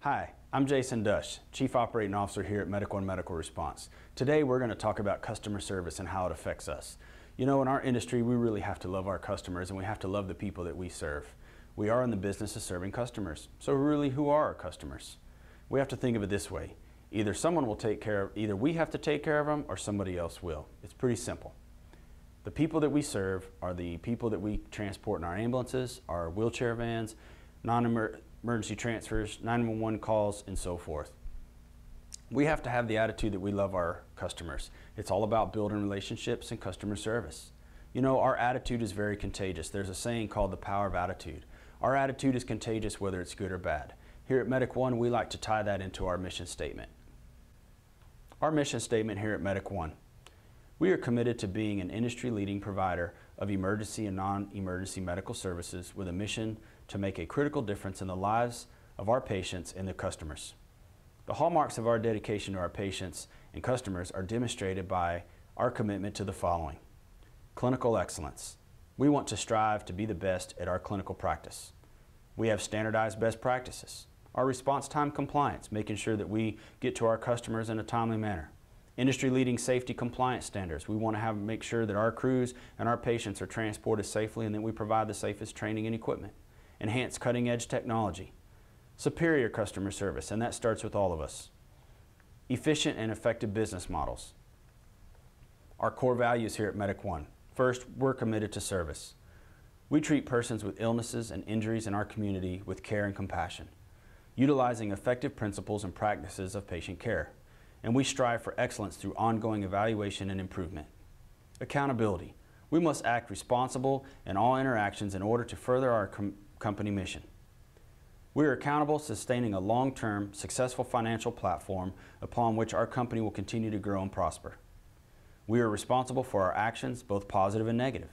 Hi, I'm Jason Dush, Chief Operating Officer here at Medicone Medical Response. Today we're going to talk about customer service and how it affects us. You know, in our industry we really have to love our customers and we have to love the people that we serve. We are in the business of serving customers. So really, who are our customers? We have to think of it this way. Either we have to take care of them or somebody else will. It's pretty simple. The people that we serve are the people that we transport in our ambulances, our wheelchair vans, non-emergency transfers, 911 calls, and so forth. We have to have the attitude that we love our customers. It's all about building relationships and customer service. You know, our attitude is very contagious. There's a saying called the power of attitude. Our attitude is contagious whether it's good or bad. Here at Medicone, we like to tie that into our mission statement. Our mission statement here at Medicone: we are committed to being an industry-leading provider of emergency and non-emergency medical services with a mission to make a critical difference in the lives of our patients and their customers. The hallmarks of our dedication to our patients and customers are demonstrated by our commitment to the following. Clinical excellence. We want to strive to be the best at our clinical practice. We have standardized best practices. Our response time compliance, making sure that we get to our customers in a timely manner. Industry-leading safety compliance standards. We want to make sure that our crews and our patients are transported safely and that we provide the safest training and equipment. Enhanced cutting-edge technology. Superior customer service, and that starts with all of us. Efficient and effective business models. Our core values here at Medicone. First, we're committed to service. We treat persons with illnesses and injuries in our community with care and compassion, utilizing effective principles and practices of patient care. And we strive for excellence through ongoing evaluation and improvement. Accountability. We must act responsible in all interactions in order to further our company mission. We are accountable, sustaining a long-term, successful financial platform upon which our company will continue to grow and prosper. We are responsible for our actions, both positive and negative.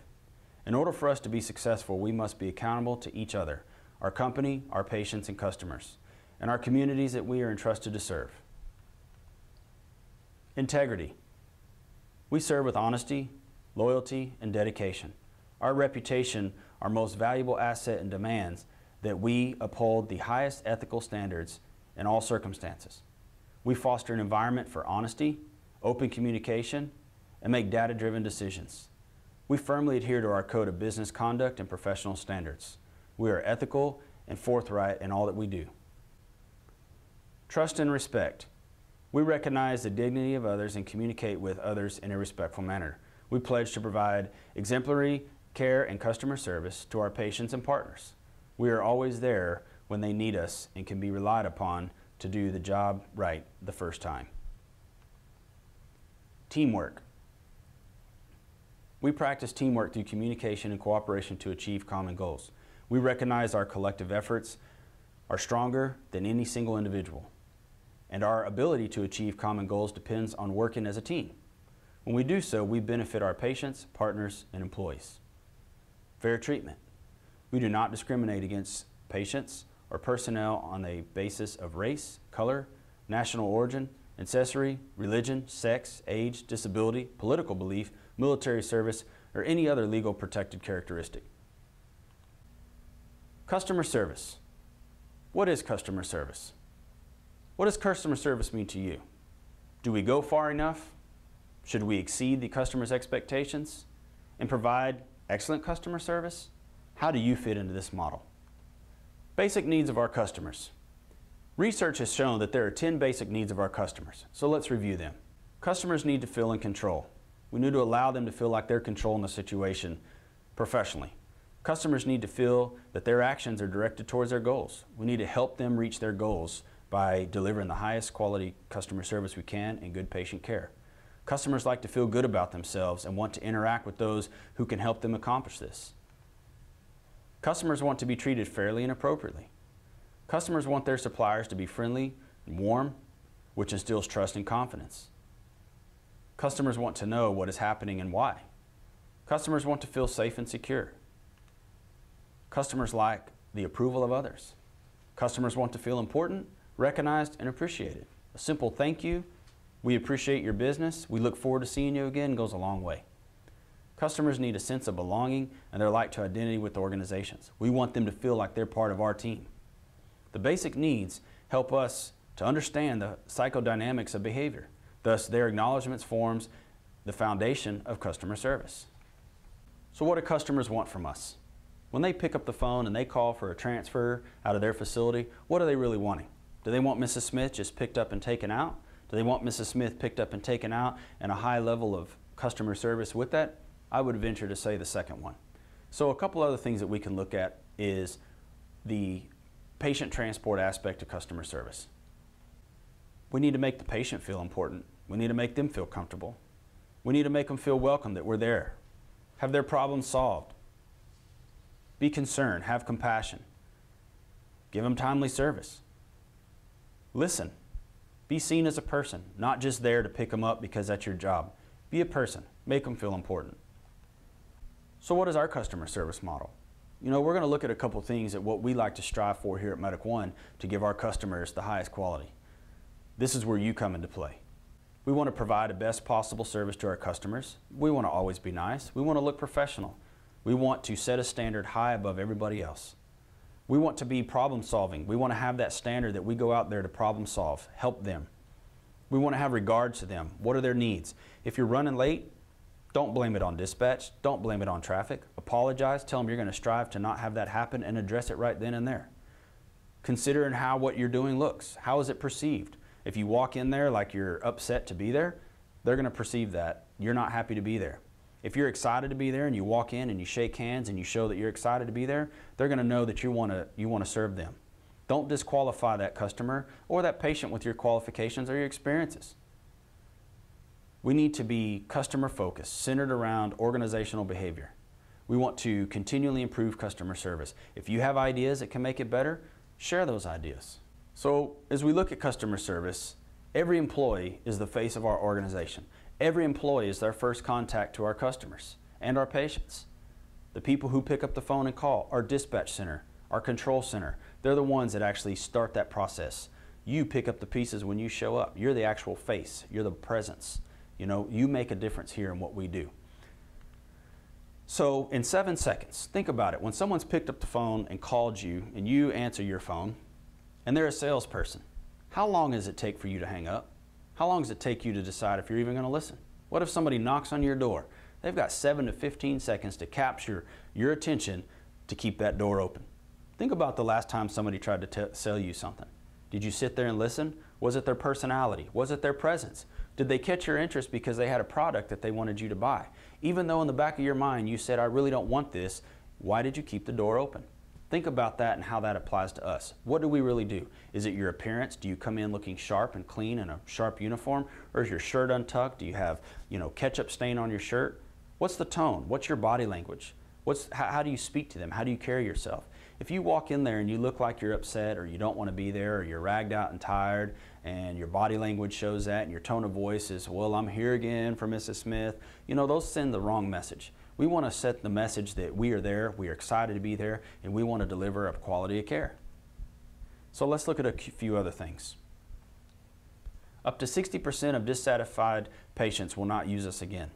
In order for us to be successful, we must be accountable to each other, our company, our patients and customers, and our communities that we are entrusted to serve. Integrity. We serve with honesty, loyalty, and dedication. Our reputation, our most valuable asset, and demands that we uphold the highest ethical standards in all circumstances. We foster an environment for honesty, open communication, and make data-driven decisions. We firmly adhere to our code of business conduct and professional standards. We are ethical and forthright in all that we do. Trust and respect. We recognize the dignity of others and communicate with others in a respectful manner. We pledge to provide exemplary care and customer service to our patients and partners. We are always there when they need us and can be relied upon to do the job right the first time. Teamwork. We practice teamwork through communication and cooperation to achieve common goals. We recognize our collective efforts are stronger than any single individual, and our ability to achieve common goals depends on working as a team. When we do so, we benefit our patients, partners, and employees. Fair treatment. We do not discriminate against patients or personnel on the basis of race, color, national origin, ancestry, religion, sex, age, disability, political belief, military service, or any other legal protected characteristic. Customer service. What is customer service? What does customer service mean to you? Do we go far enough? Should we exceed the customer's expectations and provide excellent customer service? How do you fit into this model? Basic needs of our customers. Research has shown that there are 10 basic needs of our customers, so let's review them. Customers need to feel in control. We need to allow them to feel like they're controlling the situation professionally. Customers need to feel that their actions are directed towards their goals. We need to help them reach their goals by delivering the highest quality customer service we can and good patient care. Customers like to feel good about themselves and want to interact with those who can help them accomplish this. Customers want to be treated fairly and appropriately. Customers want their suppliers to be friendly and warm, which instills trust and confidence. Customers want to know what is happening and why. Customers want to feel safe and secure. Customers like the approval of others. Customers want to feel important, recognized, and appreciated. A simple thank you, we appreciate your business, we look forward to seeing you again goes a long way. Customers need a sense of belonging and their like to identity with organizations. We want them to feel like they're part of our team. The basic needs help us to understand the psychodynamics of behavior. Thus, their acknowledgments forms the foundation of customer service. So what do customers want from us? When they pick up the phone and they call for a transfer out of their facility, what are they really wanting? Do they want Mrs. Smith just picked up and taken out? Do they want Mrs. Smith picked up and taken out and a high level of customer service with that? I would venture to say the second one. So a couple other things that we can look at is the patient transport aspect of customer service. We need to make the patient feel important. We need to make them feel comfortable. We need to make them feel welcome, that we're there. Have their problems solved. Be concerned, have compassion. Give them timely service. Listen. Be seen as a person, not just there to pick them up because that's your job. Be a person. Make them feel important. So what is our customer service model? You know, we're going to look at a couple things at what we like to strive for here at MedicOne to give our customers the highest quality. This is where you come into play. We want to provide the best possible service to our customers. We want to always be nice. We want to look professional. We want to set a standard high above everybody else. We want to be problem solving. We want to have that standard that we go out there to problem solve, help them. We want to have regard to them. What are their needs? If you're running late, don't blame it on dispatch. Don't blame it on traffic. Apologize. Tell them you're going to strive to not have that happen and address it right then and there. Considering how what you're doing looks. How is it perceived? If you walk in there like you're upset to be there, they're going to perceive that you're not happy to be there. If you're excited to be there and you walk in and you shake hands and you show that you're excited to be there, they're going to know that you want to serve them. Don't disqualify that customer or that patient with your qualifications or your experiences. We need to be customer focused, centered around organizational behavior. We want to continually improve customer service. If you have ideas that can make it better, share those ideas. So as we look at customer service, every employee is the face of our organization. Every employee is their first contact to our customers and our patients. The people who pick up the phone and call, our dispatch center, our control center, they're the ones that actually start that process. You pick up the pieces when you show up. You're the actual face. You're the presence. You know, you make a difference here in what we do. So in 7 seconds, think about it. When someone's picked up the phone and called you and you answer your phone and they're a salesperson, how long does it take for you to hang up? How long does it take you to decide if you're even going to listen? What if somebody knocks on your door? They've got 7 to 15 seconds to capture your attention to keep that door open. Think about the last time somebody tried to sell you something. Did you sit there and listen? Was it their personality? Was it their presence? Did they catch your interest because they had a product that they wanted you to buy? Even though in the back of your mind you said, I really don't want this, why did you keep the door open? Think about that and how that applies to us. What do we really do? Is it your appearance? Do you come in looking sharp and clean in a sharp uniform? Or is your shirt untucked? Do you have, ketchup stain on your shirt? What's the tone? What's your body language? How do you speak to them? How do you carry yourself? If you walk in there and you look like you're upset or you don't want to be there or you're ragged out and tired and your body language shows that and your tone of voice is, well, I'm here again for Mrs. Smith, those send the wrong message. We want to set the message that we are there, we are excited to be there, and we want to deliver a quality of care. So let's look at a few other things. Up to 60% of dissatisfied patients will not use us again.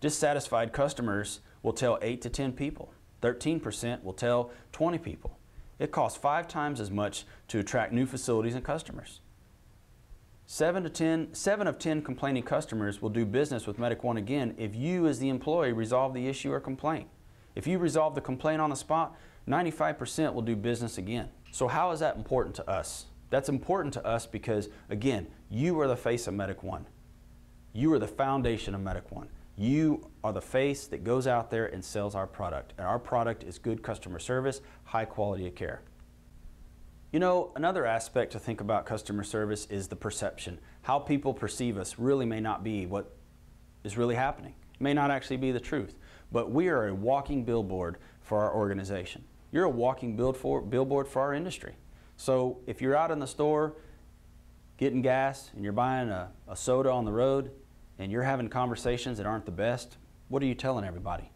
Dissatisfied customers will tell 8 to 10 people. 13% will tell 20 people. It costs 5 times as much to attract new facilities and customers. 7 of 10 complaining customers will do business with MedicOne again if you as the employee resolve the issue or complaint. If you resolve the complaint on the spot, 95% will do business again. So how is that important to us? That's important to us because, again, you are the face of MedicOne. You are the foundation of MedicOne. You are the face that goes out there and sells our product. And our product is good customer service, high quality of care. Another aspect to think about customer service is the perception. How people perceive us really may not be what is really happening. It may not actually be the truth. But we are a walking billboard for our organization. You're a walking billboard for our industry. So if you're out in the store getting gas and you're buying a soda on the road and you're having conversations that aren't the best, what are you telling everybody?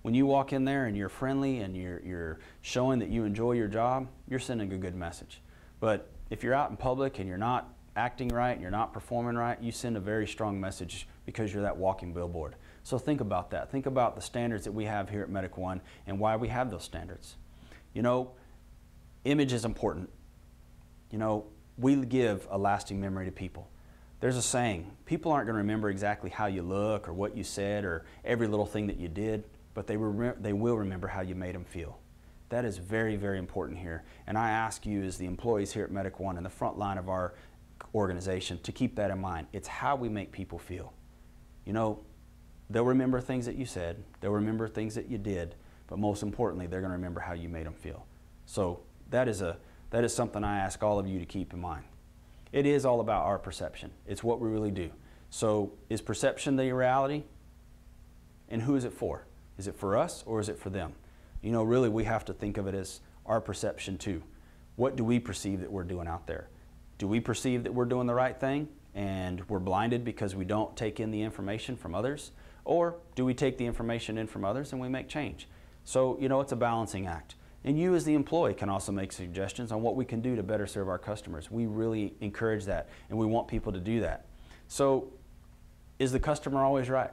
When you walk in there and you're friendly and you're showing that you enjoy your job, you're sending a good message. But if you're out in public and you're not acting right and you're not performing right, you send a very strong message because you're that walking billboard. So think about that. Think about the standards that we have here at MedicOne and why we have those standards. Image is important. we give a lasting memory to people. There's a saying, people aren't going to remember exactly how you look or what you said or every little thing that you did, but they will remember how you made them feel. That is very, very important here. And I ask you as the employees here at Medicone in the front line of our organization to keep that in mind. It's how we make people feel. You know, they'll remember things that you said, they'll remember things that you did, but most importantly, they're going to remember how you made them feel. So that is something I ask all of you to keep in mind. It is all about our perception. It's what we really do. So is perception the reality? And who is it for? Is it for us or is it for them? You know, really we have to think of it as our perception too. What do we perceive that we're doing out there? Do we perceive that we're doing the right thing and we're blinded because we don't take in the information from others? Or do we take the information in from others and we make change? So, you know, it's a balancing act. And you as the employee can also make suggestions on what we can do to better serve our customers. We really encourage that and we want people to do that. So, is the customer always right?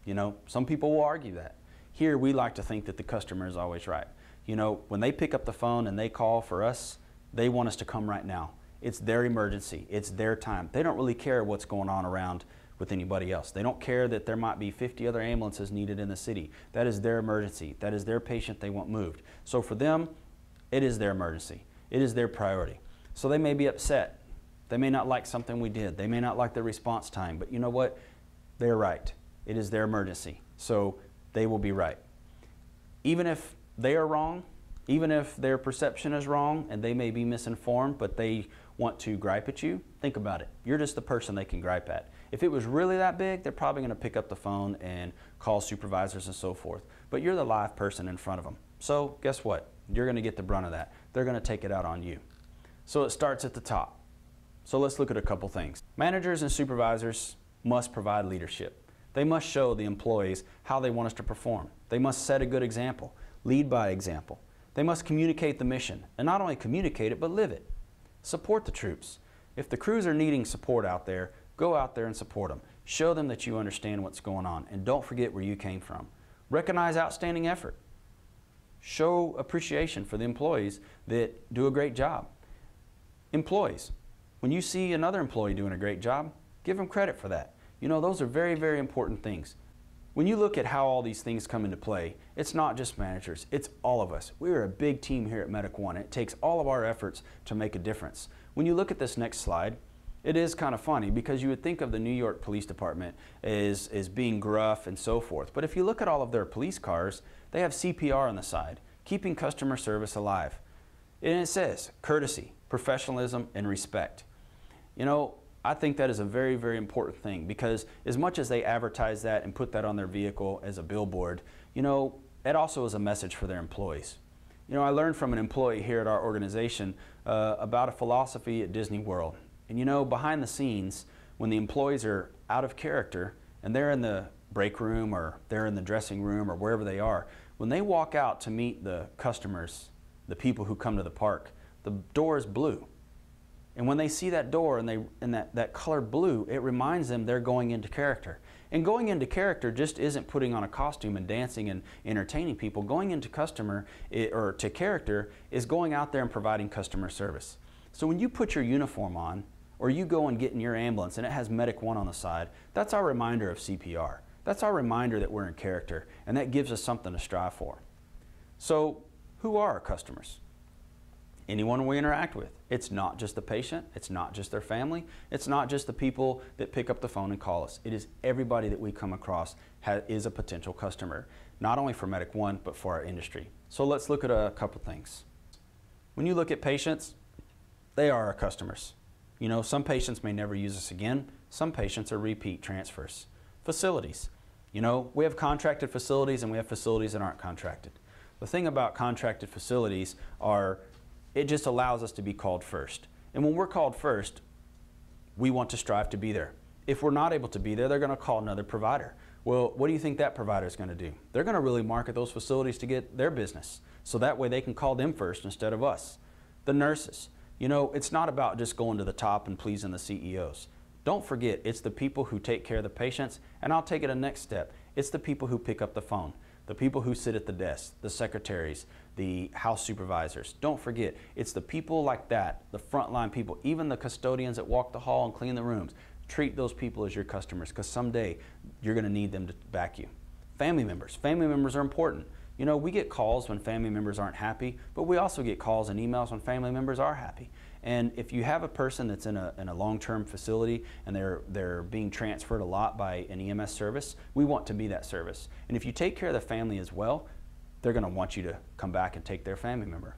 You know, some people will argue that. Here we like to think that the customer is always right. You know, when they pick up the phone and they call for us, they want us to come right now. It's their emergency. It's their time. They don't really care what's going on around with anybody else. They don't care that there might be 50 other ambulances needed in the city. That is their emergency. That is their patient they want moved. So for them, it is their emergency. It is their priority. So they may be upset. They may not like something we did. They may not like the response time, but you know what? They're right. It is their emergency. So they will be right. Even if they are wrong, even if their perception is wrong and they may be misinformed, but they want to gripe at you, think about it. You're just the person they can gripe at. If it was really that big, they're probably going to pick up the phone and call supervisors and so forth. But you're the live person in front of them. So guess what? You're going to get the brunt of that. They're going to take it out on you. So it starts at the top. So let's look at a couple things. Managers and supervisors must provide leadership. They must show the employees how they want us to perform. They must set a good example, lead by example. They must communicate the mission, and not only communicate it, but live it. Support the troops. If the crews are needing support out there, go out there and support them. Show them that you understand what's going on, and don't forget where you came from. Recognize outstanding effort. Show appreciation for the employees that do a great job. Employees, when you see another employee doing a great job, give them credit for that. You know, those are very, very important things. When you look at how all these things come into play, it's not just managers, it's all of us. We are a big team here at Medicone. It takes all of our efforts to make a difference. When you look at this next slide, it is kind of funny because you would think of the New York Police Department as being gruff and so forth. But if you look at all of their police cars, they have CPR on the side, keeping customer service alive. And it says courtesy, professionalism, and respect. You know, I think that is a very, very important thing because as much as they advertise that and put that on their vehicle as a billboard, you know, it also is a message for their employees. You know, I learned from an employee here at our organization about a philosophy at Disney World. And you know, behind the scenes, when the employees are out of character and they're in the break room or they're in the dressing room or wherever they are, when they walk out to meet the customers, the people who come to the park, the door is blue. And when they see that door and that color blue, it reminds them they're going into character. And going into character just isn't putting on a costume and dancing and entertaining people. Going into to character is going out there and providing customer service. So when you put your uniform on, or you go and get in your ambulance and it has Medicone on the side, that's our reminder of CPR. That's our reminder that we're in character, and that gives us something to strive for. So who are our customers? Anyone we interact with. It's not just the patient, it's not just their family, it's not just the people that pick up the phone and call us. It is everybody that we come across is a potential customer, not only for Medicone, but for our industry. So let's look at a couple things. When you look at patients, they are our customers. You know, some patients may never use us again. Some patients are repeat transfers. Facilities. You know, we have contracted facilities and we have facilities that aren't contracted. The thing about contracted facilities are it just allows us to be called first. And when we're called first, we want to strive to be there. If we're not able to be there, they're going to call another provider. Well, what do you think that provider is going to do? They're going to really market those facilities to get their business. So that way they can call them first instead of us. The nurses. You know, it's not about just going to the top and pleasing the CEOs. Don't forget, it's the people who take care of the patients, and I'll take it a next step. It's the people who pick up the phone. the people who sit at the desk, the secretaries, the house supervisors. Don't forget, it's the people like that, the frontline people, even the custodians that walk the hall and clean the rooms. Treat those people as your customers, because someday you're going to need them to back you. Family members are important. You know, we get calls when family members aren't happy, but we also get calls and emails when family members are happy. And if you have a person that's in a long-term facility and they're being transferred a lot by an EMS service, we want to be that service. And if you take care of the family as well, they're going to want you to come back and take their family member.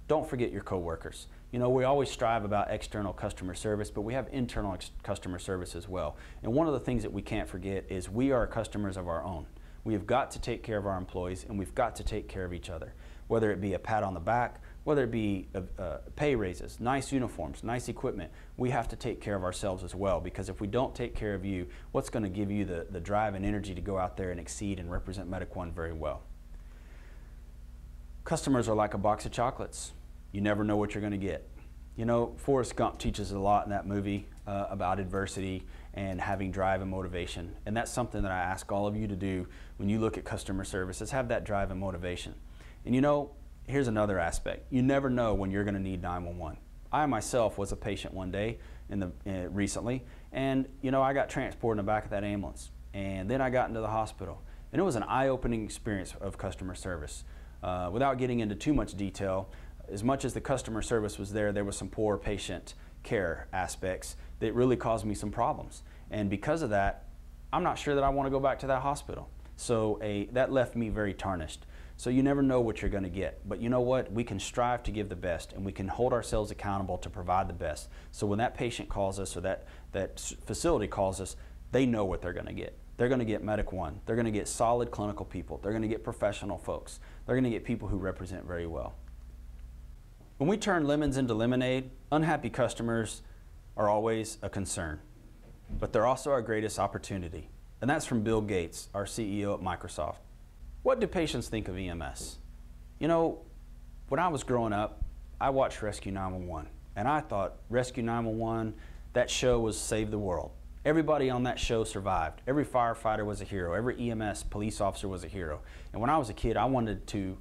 Don't forget your coworkers. You know, we always strive about external customer service, but we have internal customer service as well. And one of the things that we can't forget is we are customers of our own. We have got to take care of our employees, and we've got to take care of each other. Whether it be a pat on the back, whether it be pay raises, nice uniforms, nice equipment, we have to take care of ourselves as well, because if we don't take care of you, what's going to give you the drive and energy to go out there and exceed and represent Medicone very well? Customers are like a box of chocolates. You never know what you're going to get. You know, Forrest Gump teaches a lot in that movie about adversity and having drive and motivation. And that's something that I ask all of you to do when you look at customer service, is have that drive and motivation. And you know, here's another aspect. You never know when you're going to need 911. I myself was a patient one day recently, and you know, I got transported in the back of that ambulance. And then I got into the hospital. And it was an eye-opening experience of customer service. Without getting into too much detail, as much as the customer service was there, there was some poor patient care aspects that really caused me some problems. And because of that, I'm not sure that I want to go back to that hospital. So that left me very tarnished. So you never know what you're going to get. But you know what? We can strive to give the best, and we can hold ourselves accountable to provide the best. So when that patient calls us or that facility calls us, they know what they're going to get. They're going to get Medicone. They're going to get solid clinical people. They're going to get professional folks. They're going to get people who represent very well. When we turn lemons into lemonade, unhappy customers are always a concern. But they're also our greatest opportunity. And that's from Bill Gates, our CEO at Microsoft. What do patients think of EMS? You know, when I was growing up, I watched Rescue 911. And I thought Rescue 911, that show was Save the World. Everybody on that show survived. Every firefighter was a hero. Every EMS police officer was a hero. And when I was a kid, I wanted to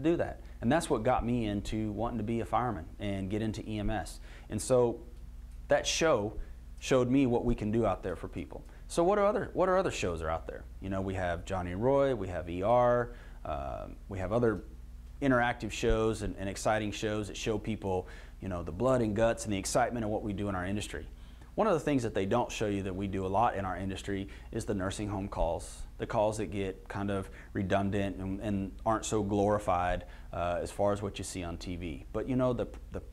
do that. And that's what got me into wanting to be a fireman and get into EMS. And so that show showed me what we can do out there for people. So what are other shows are out there? You know, we have Johnny and Roy, we have ER, we have other interactive shows and exciting shows that show people, you know, the blood and guts and the excitement of what we do in our industry. One of the things that they don't show you that we do a lot in our industry is the nursing home calls, the calls that get kind of redundant and aren't so glorified as far as what you see on TV. But you know, the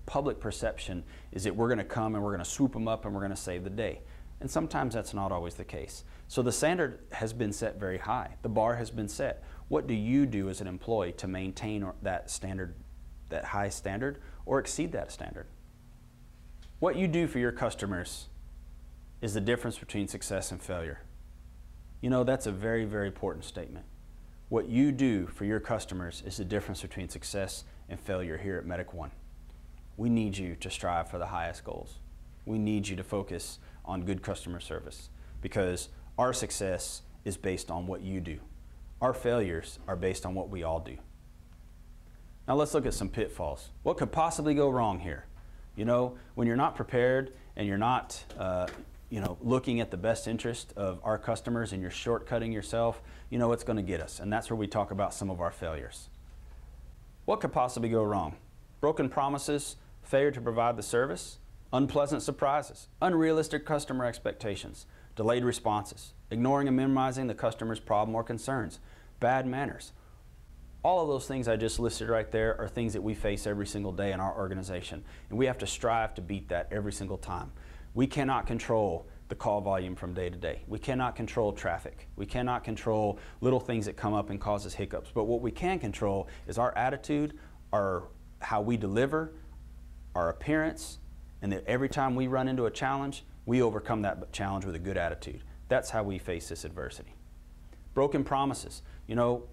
public perception is that we're going to come and we're going to swoop them up and we're going to save the day. And sometimes that's not always the case. So the standard has been set very high. The bar has been set. What do you do as an employee to maintain that standard, that high standard, or exceed that standard? What you do for your customers is the difference between success and failure. You know, that's a very, very important statement. What you do for your customers is the difference between success and failure here at Medicone. We need you to strive for the highest goals. We need you to focus on good customer service, because our success is based on what you do. Our failures are based on what we all do. Now let's look at some pitfalls. What could possibly go wrong here? You know, when you're not prepared and you're not you know, looking at the best interest of our customers and you're shortcutting yourself, you know what's going to get us. And that's where we talk about some of our failures. What could possibly go wrong? Broken promises, failure to provide the service, unpleasant surprises, unrealistic customer expectations, delayed responses, ignoring and minimizing the customer's problem or concerns, bad manners. All of those things I just listed right there are things that we face every single day in our organization, and we have to strive to beat that every single time. We cannot control the call volume from day to day. We cannot control traffic. We cannot control little things that come up and cause us hiccups. But what we can control is our attitude, how we deliver, our appearance, and that every time we run into a challenge, we overcome that challenge with a good attitude. That's how we face this adversity. Broken promises. You know,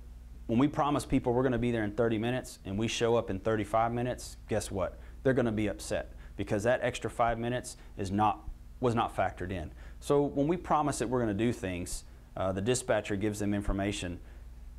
when we promise people we're going to be there in 30 minutes and we show up in 35 minutes, guess what? They're going to be upset because that extra 5 minutes was not factored in. So when we promise that we're going to do things, the dispatcher gives them information.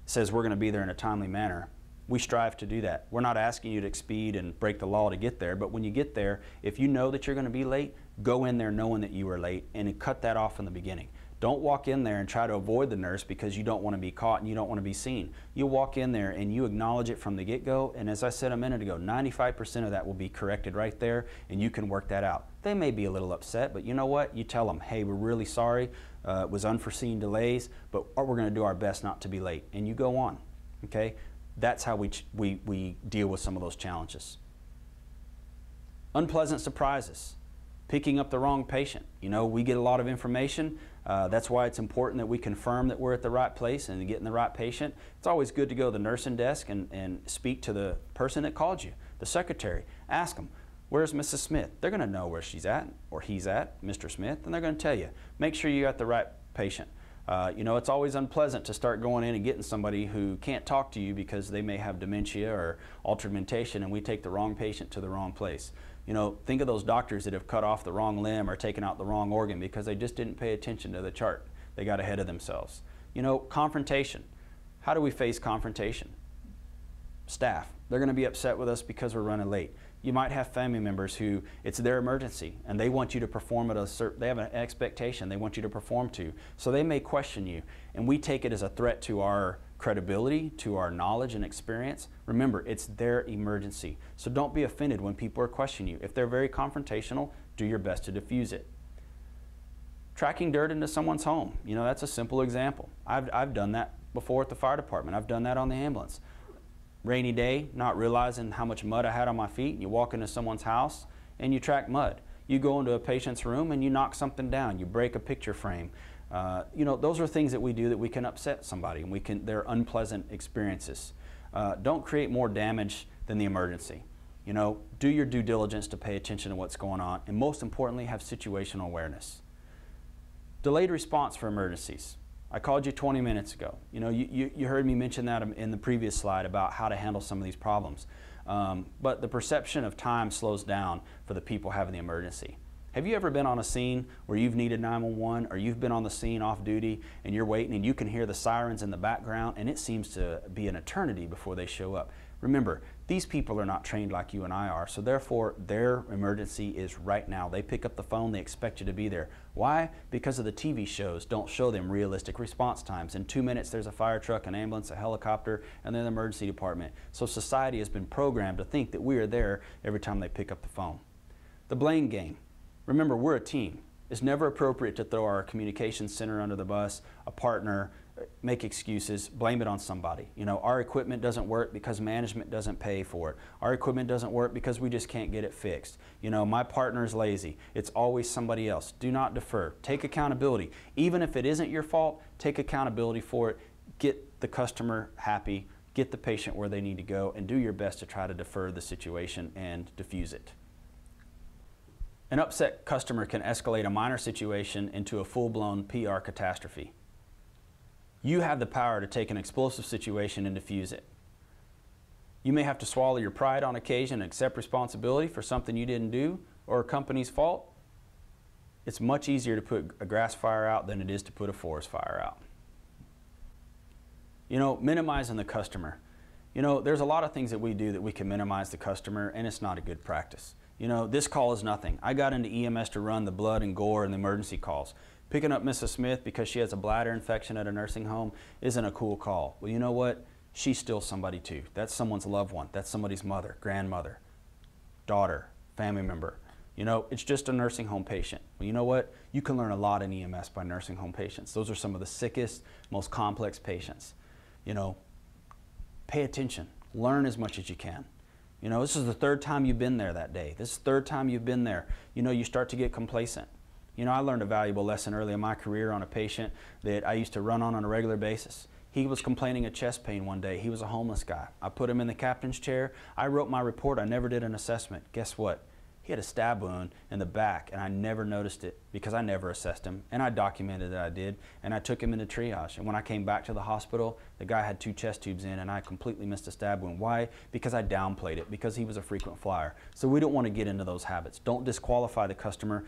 says we're going to be there in a timely manner, we strive to do that. We're not asking you to speed and break the law to get there, but when you get there, if you know that you're going to be late, go in there knowing that you were late and cut that off in the beginning. Don't walk in there and try to avoid the nurse because you don't want to be caught and you don't want to be seen. You walk in there and you acknowledge it from the get-go, and as I said a minute ago, 95% of that will be corrected right there, and you can work that out. They may be a little upset, but you know what? You tell them, hey, we're really sorry. It was unforeseen delays, but we're going to do our best not to be late, and you go on, okay? That's how we deal with some of those challenges. Unpleasant surprises. Picking up the wrong patient. You know, we get a lot of information. That's why it's important that we confirm that we're at the right place and getting the right patient. It's always good to go to the nursing desk and speak to the person that called you, the secretary. Ask them, where's Mrs. Smith? They're going to know where she's at or he's at, Mr. Smith, and they're going to tell you. Make sure you got the right patient. You know, it's always unpleasant to start going in and getting somebody who can't talk to you because they may have dementia or altered mentation, and we take the wrong patient to the wrong place. You know, think of those doctors that have cut off the wrong limb or taken out the wrong organ because they just didn't pay attention to the chart. They got ahead of themselves. You know, confrontation. How do we face confrontation? Staff. They're going to be upset with us because we're running late. You might have family members who it's their emergency and they want you to perform at a certain, they have an expectation they want you to perform to. So they may question you, and we take it as a threat to our credibility, to our knowledge and experience. Remember, it's their emergency. So don't be offended when people are questioning you. If they're very confrontational, do your best to diffuse it. Tracking dirt into someone's home. You know, that's a simple example. I've done that before at the fire department. I've done that on the ambulance. Rainy day, not realizing how much mud I had on my feet, and you walk into someone's house and you track mud. You go into a patient's room and you knock something down. You break a picture frame. You know, those are things that we do that we can upset somebody, and they're unpleasant experiences. Don't create more damage than the emergency. You know, do your due diligence to pay attention to what's going on, and most importantly, have situational awareness. Delayed response for emergencies. I called you 20 minutes ago. You know, you heard me mention that in the previous slide about how to handle some of these problems. But the perception of time slows down for the people having the emergency. Have you ever been on a scene where you've needed 911, or you've been on the scene off duty and you're waiting and you can hear the sirens in the background and it seems to be an eternity before they show up? Remember, these people are not trained like you and I are, so therefore their emergency is right now. They pick up the phone, they expect you to be there. Why? Because of the TV shows don't show them realistic response times. In 2 minutes there's a fire truck, an ambulance, a helicopter, and then the emergency department. So society has been programmed to think that we are there every time they pick up the phone. The blame game. Remember, we're a team. It's never appropriate to throw our communications center under the bus, a partner, make excuses, blame it on somebody. You know, our equipment doesn't work because management doesn't pay for it. Our equipment doesn't work because we just can't get it fixed. You know, my partner's lazy. It's always somebody else. Do not defer. Take accountability. Even if it isn't your fault, take accountability for it. Get the customer happy, get the patient where they need to go, and do your best to try to defer the situation and diffuse it. An upset customer can escalate a minor situation into a full-blown PR catastrophe. You have the power to take an explosive situation and diffuse it. You may have to swallow your pride on occasion and accept responsibility for something you didn't do or a company's fault. It's much easier to put a grass fire out than it is to put a forest fire out. You know, minimizing the customer. You know, there's a lot of things that we do that we can minimize the customer, and it's not a good practice. You know, this call is nothing. I got into EMS to run the blood and gore and the emergency calls. Picking up Mrs. Smith because she has a bladder infection at a nursing home isn't a cool call. Well, you know what? She's still somebody too. That's someone's loved one. That's somebody's mother, grandmother, daughter, family member. You know, it's just a nursing home patient. Well, you know what? You can learn a lot in EMS by nursing home patients. Those are some of the sickest, most complex patients. You know, pay attention. Learn as much as you can. You know, this is the third time you've been there that day. This is the third time you've been there. You know, you start to get complacent. You know, I learned a valuable lesson early in my career on a patient that I used to run on a regular basis. He was complaining of chest pain one day. He was a homeless guy. I put him in the captain's chair. I wrote my report. I never did an assessment. Guess what? He had a stab wound in the back, and I never noticed it because I never assessed him, and I documented that I did, and I took him into triage. And when I came back to the hospital, the guy had 2 chest tubes in, and I completely missed a stab wound. Why? Because I downplayed it, because he was a frequent flyer. So we don't want to get into those habits. Don't disqualify the customer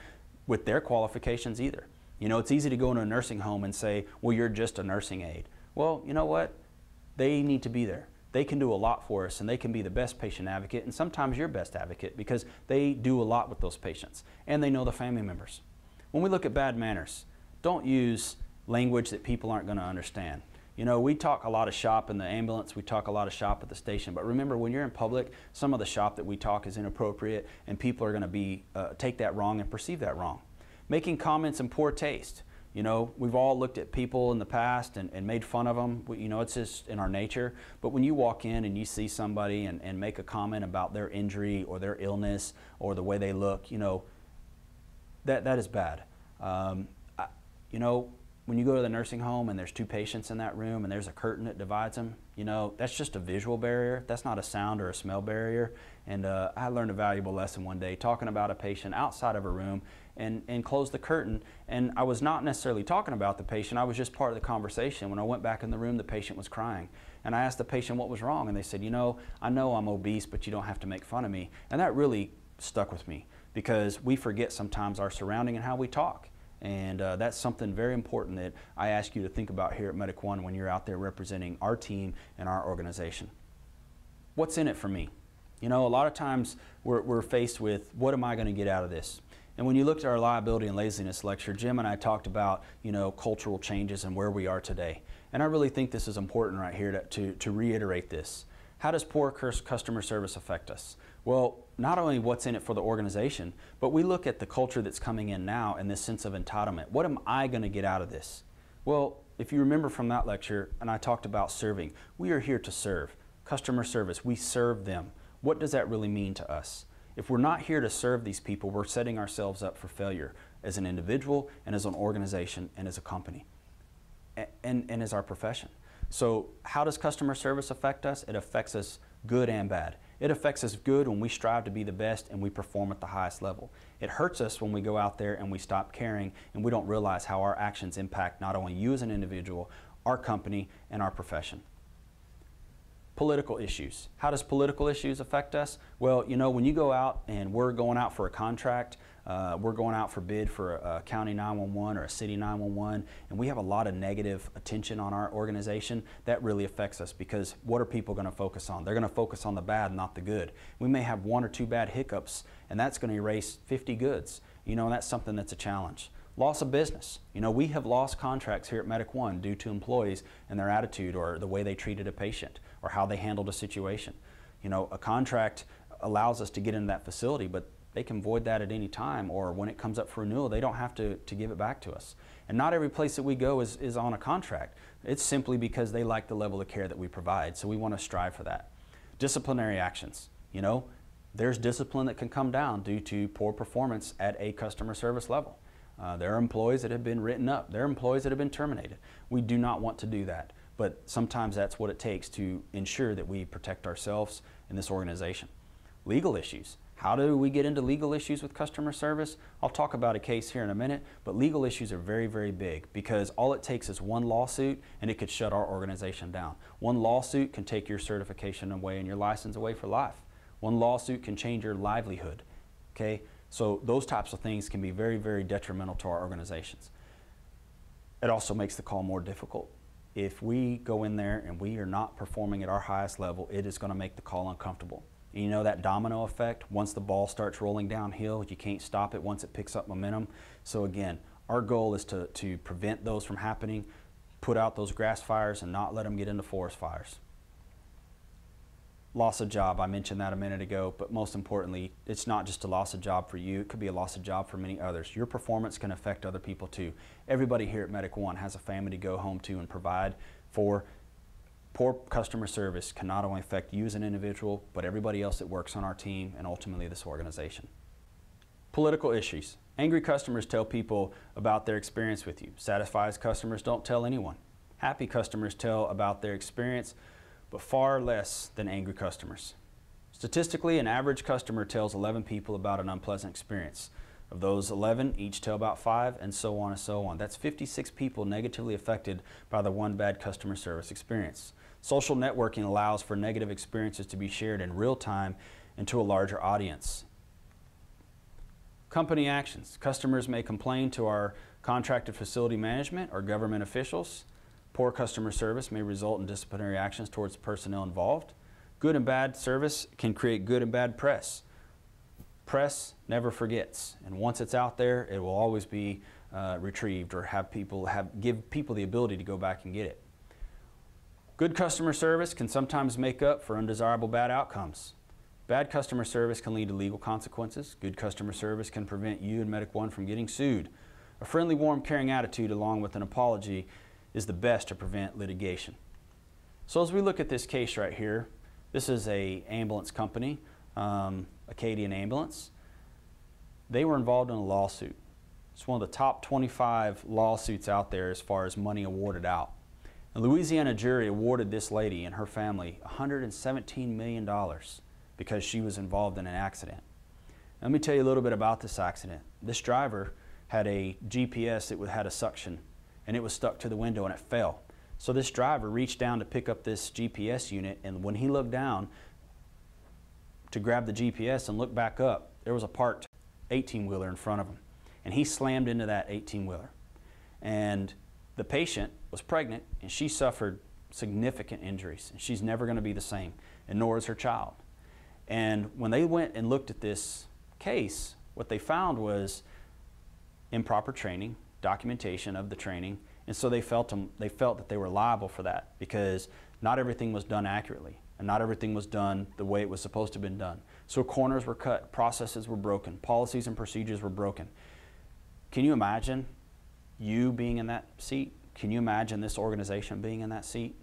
with their qualifications either. You know, it's easy to go into a nursing home and say, well, you're just a nursing aide. Well, you know what? they need to be there. They can do a lot for us, and they can be the best patient advocate, and sometimes your best advocate, because they do a lot with those patients, and they know the family members. When we look at bad manners, don't use language that people aren't going to understand. You know, we talk a lot of shop in the ambulance, we talk a lot of shop at the station, but remember, when you're in public, some of the shop that we talk is inappropriate, and people are going to take that wrong and perceive that wrong. Making comments in poor taste. You know, we've all looked at people in the past and made fun of them. You know, it's just in our nature. But when you walk in and you see somebody and make a comment about their injury or their illness or the way they look, you know, that is bad. You know, when you go to the nursing home and there's 2 patients in that room and there's a curtain that divides them, you know, that's just a visual barrier. That's not a sound or a smell barrier. And I learned a valuable lesson one day talking about a patient outside of a room and closed the curtain. And I was not necessarily talking about the patient. I was just part of the conversation. When I went back in the room, the patient was crying. And I asked the patient what was wrong. And they said, you know I'm obese, but you don't have to make fun of me. And that really stuck with me, because we forget sometimes our surrounding and how we talk. And that's something very important that I ask you to think about here at Medicone when you're out there representing our team and our organization. What's in it for me? You know, a lot of times we're faced with, what am I going to get out of this? And when you looked at our liability and laziness lecture, Jim and I talked about, you know, cultural changes and where we are today. And I really think this is important right here to reiterate this. How does poor customer service affect us? Well, not only what's in it for the organization, but we look at the culture that's coming in now and this sense of entitlement. What am I going to get out of this? Well, if you remember from that lecture, and I talked about serving, we are here to serve. Customer service, we serve them. What does that really mean to us? If we're not here to serve these people, we're setting ourselves up for failure as an individual and as an organization and as a company and as our profession. So how does customer service affect us? It affects us good and bad. It affects us good when we strive to be the best and we perform at the highest level. It hurts us when we go out there and we stop caring and we don't realize how our actions impact not only you as an individual, our company, and our profession. Political issues. How does political issues affect us? Well, you know, when you go out and we're going out for a contract, we're going out for bid for a county 911 or a city 911, and we have a lot of negative attention on our organization, that really affects us, because what are people going to focus on? They're going to focus on the bad, not the good. We may have 1 or 2 bad hiccups, and that's going to erase 50 goods. You know, and that's something that's a challenge. Loss of business. You know, we have lost contracts here at Medicone due to employees and their attitude or the way they treated a patient or how they handled a situation. You know, a contract allows us to get into that facility, but they can void that at any time, or when it comes up for renewal, they don't have to give it back to us. And not every place that we go is on a contract. It's simply because they like the level of care that we provide, so we want to strive for that. Disciplinary actions. You know, there's discipline that can come down due to poor performance at a customer service level. There are employees that have been written up. There are employees that have been terminated. We do not want to do that, but sometimes that's what it takes to ensure that we protect ourselves in this organization. Legal issues. How do we get into legal issues with customer service? I'll talk about a case here in a minute, but legal issues are very, very big, because all it takes is one lawsuit and it could shut our organization down. One lawsuit can take your certification away and your license away for life. One lawsuit can change your livelihood, okay? So those types of things can be very, very detrimental to our organizations. It also makes the call more difficult. If we go in there and we are not performing at our highest level, it is going to make the call uncomfortable. And you know that domino effect, once the ball starts rolling downhill, you can't stop it once it picks up momentum. So again, our goal is to prevent those from happening, put out those grass fires and not let them get into forest fires. Loss of job, I mentioned that a minute ago, but most importantly, it's not just a loss of job for you, it could be a loss of job for many others. Your performance can affect other people too. Everybody here at Medicone has a family to go home to and provide for. Poor customer service can not only affect you as an individual, but everybody else that works on our team and ultimately this organization. Political issues. Angry customers tell people about their experience with you. Satisfied customers don't tell anyone. Happy customers tell about their experience, but far less than angry customers. Statistically, an average customer tells 11 people about an unpleasant experience. Of those 11, each tell about 5, and so on and so on. That's 56 people negatively affected by the one bad customer service experience. Social networking allows for negative experiences to be shared in real time and to a larger audience. Company actions. Customers may complain to our contracted facility management or government officials. Poor customer service may result in disciplinary actions towards the personnel involved. Good and bad service can create good and bad press. Press never forgets, and once it's out there, it will always be retrieved or give people the ability to go back and get it. Good customer service can sometimes make up for undesirable bad outcomes. Bad customer service can lead to legal consequences. Good customer service can prevent you and MedicOne from getting sued. A friendly, warm, caring attitude along with an apology is the best to prevent litigation. So as we look at this case right here, this is an ambulance company, Acadian Ambulance. They were involved in a lawsuit. It's one of the top 25 lawsuits out there as far as money awarded out. A Louisiana jury awarded this lady and her family $117 million because she was involved in an accident. Let me tell you a little bit about this accident. This driver had a GPS that had a suction, and it was stuck to the window and it fell. So this driver reached down to pick up this GPS unit, and when he looked down to grab the GPS and look back up, there was a parked 18-wheeler in front of him, and he slammed into that 18-wheeler. And the patient was pregnant, and she suffered significant injuries, and she's never going to be the same, and nor is her child. And when they went and looked at this case, what they found was improper training, documentation of the training, and so they felt that they were liable for that because not everything was done accurately and not everything was done the way it was supposed to have been done. So corners were cut, processes were broken, policies and procedures were broken. Can you imagine you being in that seat? Can you imagine this organization being in that seat?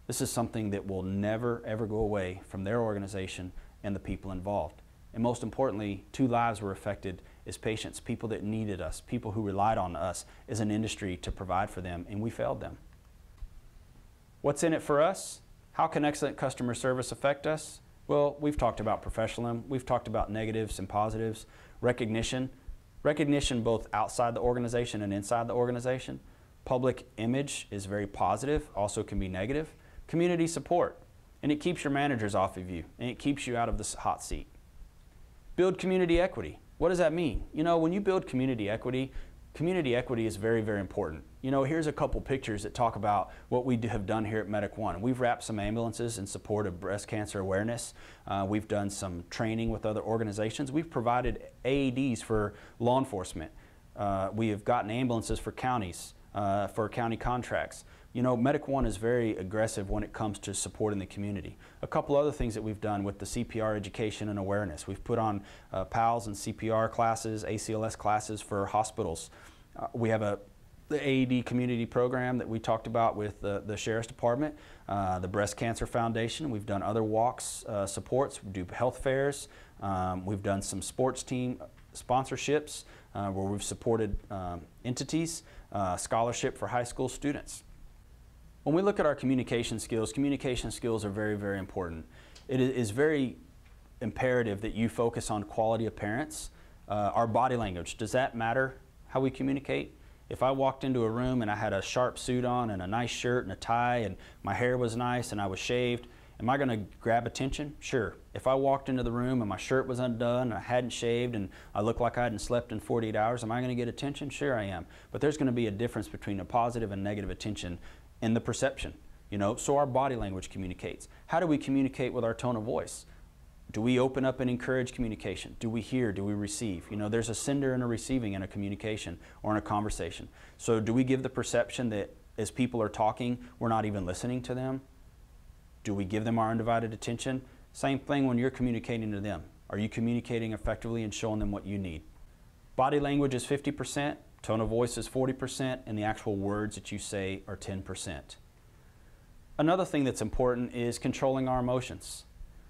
This is something that will never ever go away from their organization and the people involved. And most importantly, 2 lives were affected as patients, people that needed us, people who relied on us as an industry to provide for them, and we failed them. What's in it for us? How can excellent customer service affect us? Well, we've talked about professionalism, we've talked about negatives and positives, recognition both outside the organization and inside the organization. Public image is very positive, also can be negative. Community support, and it keeps your managers off of you, and it keeps you out of the hot seat. Build community equity. What does that mean? You know, when you build community equity is very, very important. You know, here's a couple pictures that talk about what we have done here at MedicOne. We've wrapped some ambulances in support of breast cancer awareness. We've done some training with other organizations. We've provided AEDs for law enforcement. We have gotten ambulances for counties, for county contracts. You know, MedicOne is very aggressive when it comes to supporting the community. A couple other things that we've done with the CPR education and awareness. We've put on PALS and CPR classes, ACLS classes for hospitals. We have the AED community program that we talked about with the Sheriff's Department, the Breast Cancer Foundation. We've done other walks, supports, we do health fairs. We've done some sports team sponsorships where we've supported entities, scholarship for high school students. When we look at our communication skills are very, very important. It is very imperative that you focus on quality appearance. Our body language, does that matter how we communicate? If I walked into a room and I had a sharp suit on and a nice shirt and a tie and my hair was nice and I was shaved, am I going to grab attention? Sure. If I walked into the room and my shirt was undone and I hadn't shaved and I looked like I hadn't slept in 48 hours, am I going to get attention? Sure I am. But there's going to be a difference between a positive and negative attention in the perception, you know, so our body language communicates. How do we communicate with our tone of voice? Do we open up and encourage communication? Do we hear? Do we receive? You know, there's a sender and a receiving in a communication or in a conversation. So do we give the perception that as people are talking, we're not even listening to them? Do we give them our undivided attention? Same thing when you're communicating to them. Are you communicating effectively and showing them what you need? Body language is 50%. Tone of voice is 40%, and the actual words that you say are 10%. Another thing that's important is controlling our emotions.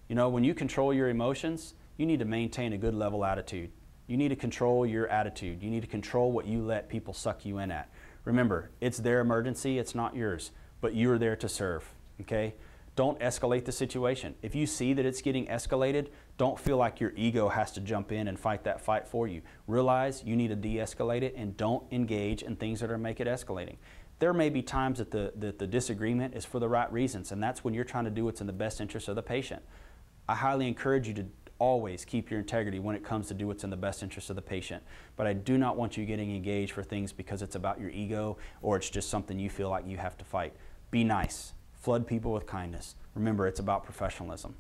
You know, when you control your emotions, you need to maintain a good level attitude. You need to control your attitude. You need to control what you let people suck you in at. Remember, it's their emergency, it's not yours, but you're there to serve, okay? Don't escalate the situation. If you see that it's getting escalated, don't feel like your ego has to jump in and fight that fight for you. Realize you need to de-escalate it and don't engage in things that are make it escalating. There may be times that the disagreement is for the right reasons, and that's when you're trying to do what's in the best interest of the patient. I highly encourage you to always keep your integrity when it comes to do what's in the best interest of the patient. But I do not want you getting engaged for things because it's about your ego or it's just something you feel like you have to fight. Be nice. Flood people with kindness. Remember, it's about professionalism.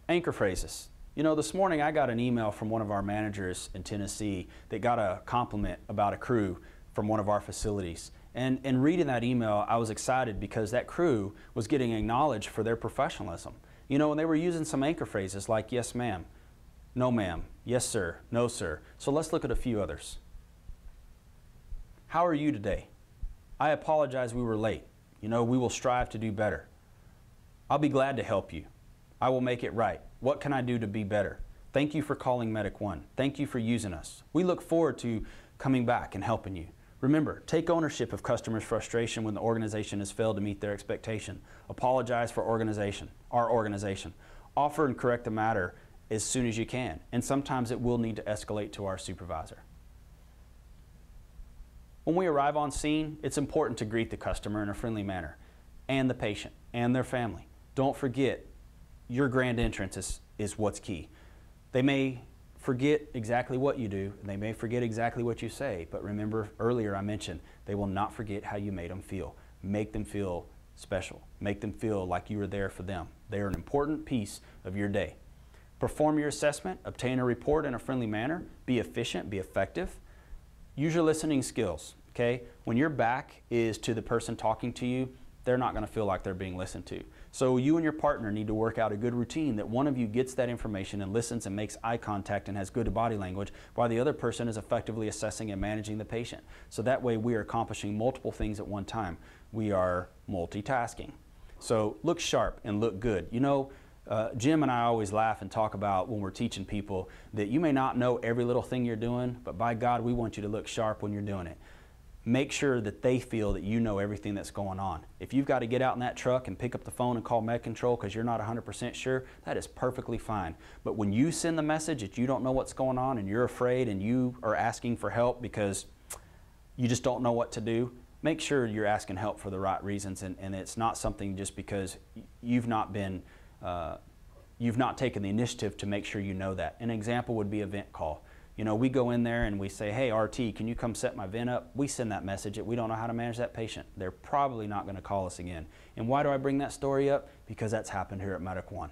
Anchor phrases. You know, this morning I got an email from one of our managers in Tennessee that got a compliment about a crew from one of our facilities. And in reading that email, I was excited because that crew was getting acknowledged for their professionalism. You know, and they were using some anchor phrases like, yes, ma'am, no, ma'am, yes, sir, no, sir. So let's look at a few others. How are you today? I apologize we were late. You know, we will strive to do better. I'll be glad to help you. I will make it right. What can I do to be better? Thank you for calling Medicone. Thank you for using us. We look forward to coming back and helping you. Remember, take ownership of customers' frustration when the organization has failed to meet their expectation. Apologize for our organization. Offer and correct the matter as soon as you can, and sometimes it will need to escalate to our supervisor. When we arrive on scene, it's important to greet the customer in a friendly manner, and the patient, and their family. Don't forget, your grand entrance is what's key. They may forget exactly what you do, and they may forget exactly what you say, but remember earlier I mentioned, they will not forget how you made them feel. Make them feel special. Make them feel like you were there for them. They are an important piece of your day. Perform your assessment, obtain a report in a friendly manner, be efficient, be effective. Use your listening skills, okay? When your back is to the person talking to you, they're not going to feel like they're being listened to. So you and your partner need to work out a good routine that one of you gets that information and listens and makes eye contact and has good body language while the other person is effectively assessing and managing the patient. So that way we are accomplishing multiple things at one time. We are multitasking. So look sharp and look good. You know, Jim and I always laugh and talk about when we're teaching people that you may not know every little thing you're doing, but by God, we want you to look sharp when you're doing it. Make sure that they feel that you know everything that's going on. If you've got to get out in that truck and pick up the phone and call Med Control because you're not 100% sure, that is perfectly fine. But when you send the message that you don't know what's going on and you're afraid and you are asking for help because you just don't know what to do, make sure you're asking help for the right reasons, and it's not something just because you've not taken the initiative to make sure you know that. An example would be a vent call. You know, we go in there and we say, hey, RT, can you come set my vent up? We send that message that we don't know how to manage that patient. They're probably not going to call us again. And why do I bring that story up? Because that's happened here at Medicone.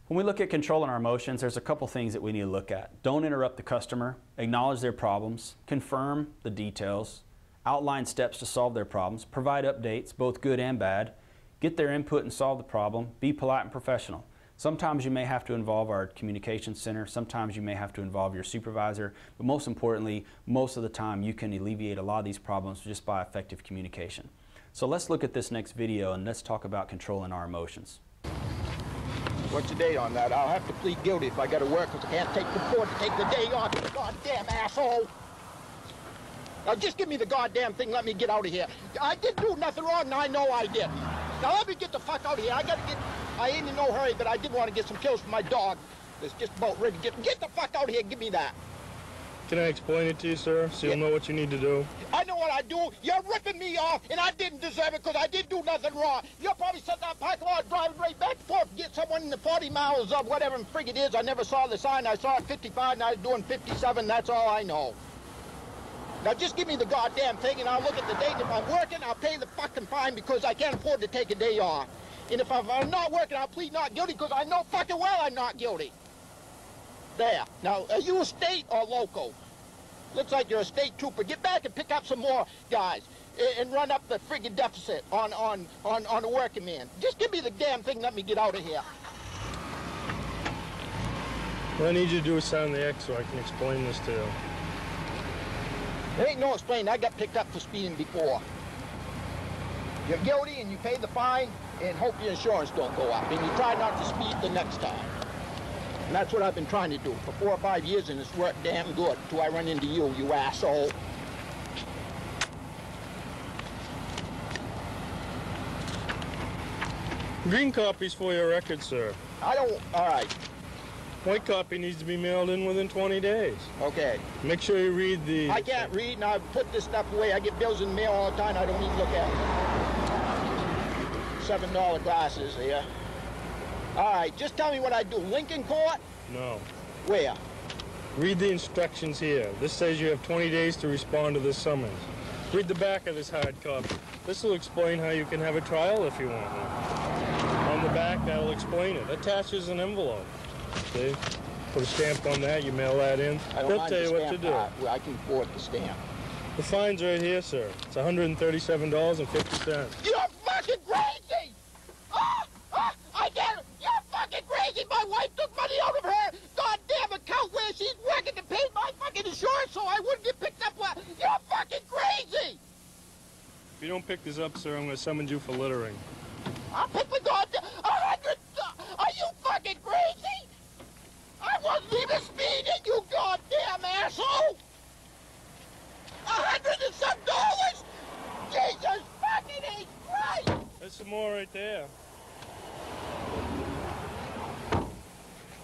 When we look at controlling our emotions, there's a couple things that we need to look at. Don't interrupt the customer, acknowledge their problems, confirm the details, outline steps to solve their problems, provide updates, both good and bad, get their input and solve the problem, be polite and professional. Sometimes you may have to involve our communications center, sometimes you may have to involve your supervisor, but most importantly, most of the time you can alleviate a lot of these problems just by effective communication. So let's look at this next video and let's talk about controlling our emotions. What's the date on that? I'll have to plead guilty if I got to work because I can't afford to take the day off, you goddamn asshole. Now just give me the goddamn thing, let me get out of here. I didn't do nothing wrong and I know I did. Now let me get the fuck out of here. I ain't in no hurry, but I did want to get some pills for my dog. That's just about ready to get the fuck out of here. Give me that. Can I explain it to you, sir, so you'll know what you need to do? I know what I do. You're ripping me off, and I didn't deserve it because I didn't do nothing wrong. You're probably sitting on parking lot driving right back and forth to get someone in the 40 miles of whatever frig it is. I never saw the sign. I saw it 55, and I was doing 57. That's all I know. Now just give me the goddamn thing, and I'll look at the date. If I'm working, I'll pay the fucking fine because I can't afford to take a day off. And if I'm not working, I'll plead not guilty because I know fucking well I'm not guilty. There. Now, are you a state or local? Looks like you're a state trooper. Get back and pick up some more guys and run up the friggin' deficit on the working man. Just give me the damn thing and let me get out of here. What I need you to do is sign the X so I can explain this to you. There ain't no explaining. I got picked up for speeding before. You're guilty and you pay the fine and hope your insurance don't go up. And you try not to speed the next time. And that's what I've been trying to do for 4 or 5 years, and it's worked damn good till I run into you, you asshole. Green copy's for your record, sir. I don't, all right. White copy needs to be mailed in within 20 days. Okay. Make sure you read the... I can't read, and I put this stuff away. I get bills in the mail all the time. I don't even look at them. $7 glasses here. All right, just tell me what I do. Lincoln Court? No. Where? Read the instructions here. This says you have 20 days to respond to this summons. Read the back of this hard copy. This will explain how you can have a trial if you want one. On the back, that'll explain it. Attaches an envelope. See? Put a stamp on that, you mail that in. They'll tell you what to do. I can afford the stamp. The fine's right here, sir. It's $137.50. You're fucking crazy! I get it! You're fucking crazy! My wife took money out of her goddamn account where she's working to pay my fucking insurance so I wouldn't get picked up. You're fucking crazy! If you don't pick this up, sir, I'm going to summon you for littering. I'll pick the goddamn... 100... Are you fucking crazy? I wasn't even speeding, you goddamn asshole! $100 and some dollars? Jesus fucking Christ! There's some more right there.